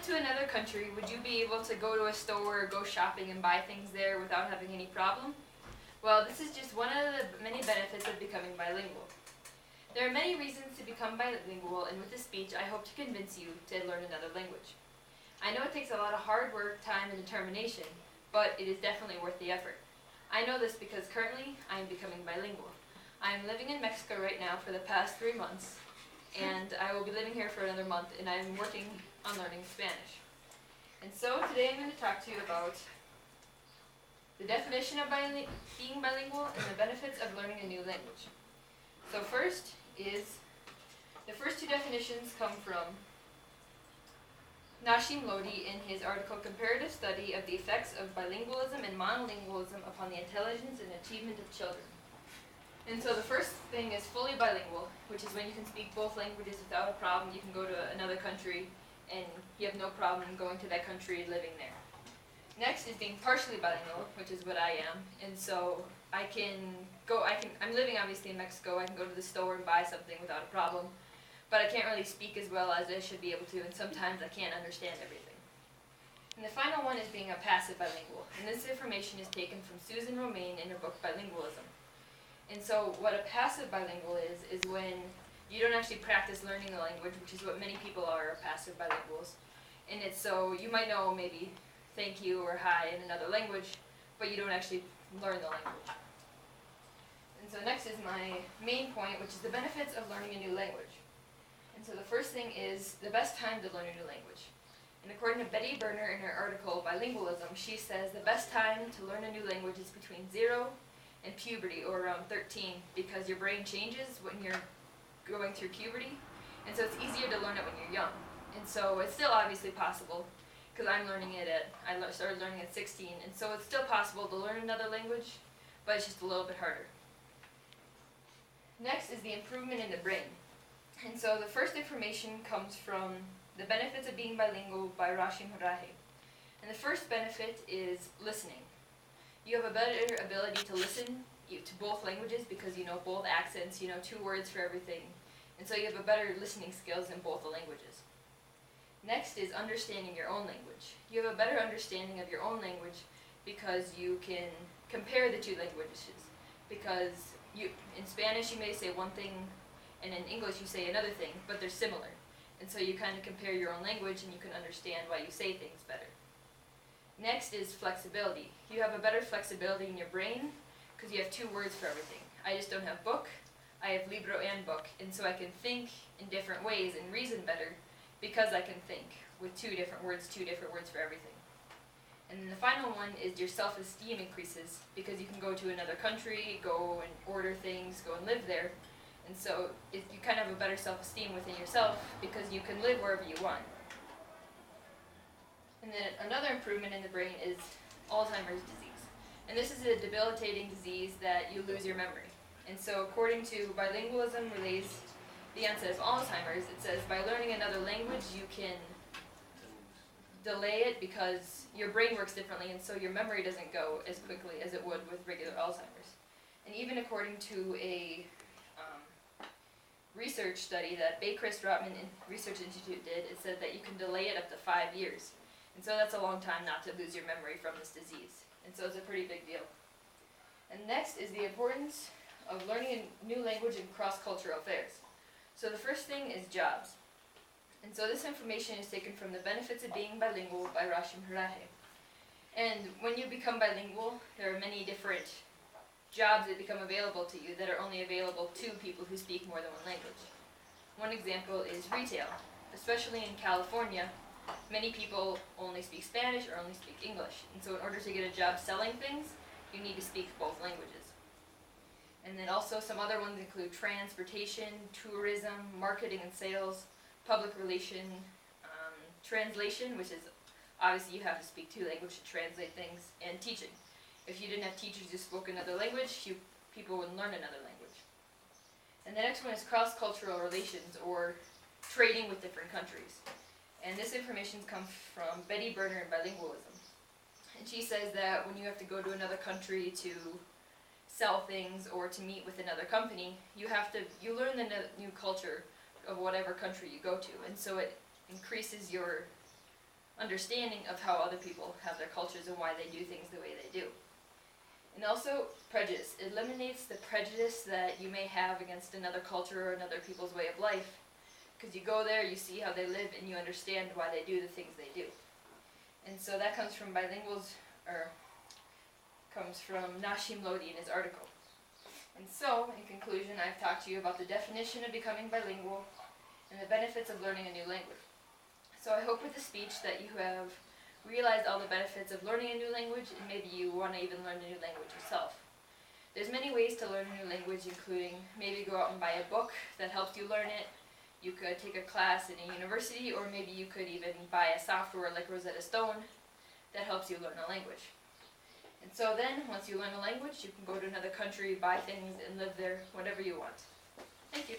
went to another country, would you be able to go to a store or go shopping and buy things there without having any problem? Well, this is just one of the many benefits of becoming bilingual. There are many reasons to become bilingual, and with this speech, I hope to convince you to learn another language. I know it takes a lot of hard work, time, and determination, but it is definitely worth the effort. I know this because currently, I am becoming bilingual. I am living in Mexico right now for the past 3 months, and I will be living here for another month, and I am working on learning Spanish. And so today I'm going to talk to you about the definition of being bilingual and the benefits of learning a new language. So first is, the first two definitions come from Nashim Lodi in his article Comparative Study of the Effects of Bilingualism and Monolingualism upon the Intelligence and Achievement of Children. And so the first thing is fully bilingual, which is when you can speak both languages without a problem. You can go to another country and you have no problem going to that country and living there. Next is being partially bilingual, which is what I am. And so I'm living obviously in Mexico. I can go to the store and buy something without a problem. But I can't really speak as well as I should be able to, and sometimes I can't understand everything. And the final one is being a passive bilingual. And this information is taken from Susan Romaine in her book Bilingualism. And so what a passive bilingual is when you don't actually practice learning the language, which is what many people are passive bilinguals. And it's so you might know maybe thank you or hi in another language, but you don't actually learn the language. And so next is my main point, which is the benefits of learning a new language. And so the first thing is the best time to learn a new language. And according to Betty Berner in her article Bilingualism, she says the best time to learn a new language is between 0 and puberty, or around 13, because your brain changes when you're going through puberty, and so it's easier to learn it when you're young. And so it's still obviously possible, because I started learning at 16, and so it's still possible to learn another language, but it's just a little bit harder. Next is the improvement in the brain. And so the first information comes from The Benefits of Being Bilingual by Rashim Harahe. And the first benefit is listening. You have a better ability to listen to both languages because you know both accents, you know 2 words for everything. And so you have a better listening skills in both the languages. Next is understanding your own language. You have a better understanding of your own language because you can compare the 2 languages. Because in Spanish you may say one thing, and in English you say another thing, but they're similar. And so you kind of compare your own language and you can understand why you say things better. Next is flexibility. You have a better flexibility in your brain because you have 2 words for everything. I just don't have book, I have libro and book, and so I can think in different ways and reason better because I can think with 2 different words for everything. And then the final one is your self-esteem increases because you can go to another country, go and order things, go and live there. And so you kind of have a better self-esteem within yourself because you can live wherever you want. And then another improvement in the brain is Alzheimer's disease. And this is a debilitating disease that you lose your memory. And so according to Bilingualism Relays the Onset of Alzheimer's, it says by learning another language you can delay it because your brain works differently, and so your memory doesn't go as quickly as it would with regular Alzheimer's. And even according to a research study that Baycrest Rotman Research Institute did, it said that you can delay it up to 5 years. And so that's a long time not to lose your memory from this disease. And so it's a pretty big deal. And next is the importance of learning a new language in cross-cultural affairs. So the first thing is jobs. And so this information is taken from The Benefits of Being Bilingual by Rashim Harahe. And when you become bilingual, there are many different jobs that become available to you that are only available to people who speak more than one language. One example is retail. Especially in California, many people only speak Spanish or only speak English. And so in order to get a job selling things, you need to speak both languages. And then also some other ones include transportation, tourism, marketing and sales, public relation, translation, which is obviously you have to speak 2 languages to translate things, and teaching. If you didn't have teachers who spoke another language, people wouldn't learn another language. And the next one is cross-cultural relations, or trading with different countries. And this information comes from Betty Berner in Bilingualism. And she says that when you have to go to another country to sell things or to meet with another company, you learn the new culture of whatever country you go to. And so it increases your understanding of how other people have their cultures and why they do things the way they do. And also prejudice. It eliminates the prejudice that you may have against another culture or another people's way of life. Because you go there, you see how they live, and you understand why they do the things they do. And so that comes from comes from Nashim Lodi in his article. And so, in conclusion, I've talked to you about the definition of becoming bilingual and the benefits of learning a new language. So I hope with the speech that you have realized all the benefits of learning a new language, and maybe you want to even learn a new language yourself. There's many ways to learn a new language, including maybe go out and buy a book that helps you learn it. You could take a class in a university, or maybe you could even buy a software like Rosetta Stone that helps you learn a language. And so then, once you learn a language, you can go to another country, buy things, and live there whatever you want. Thank you.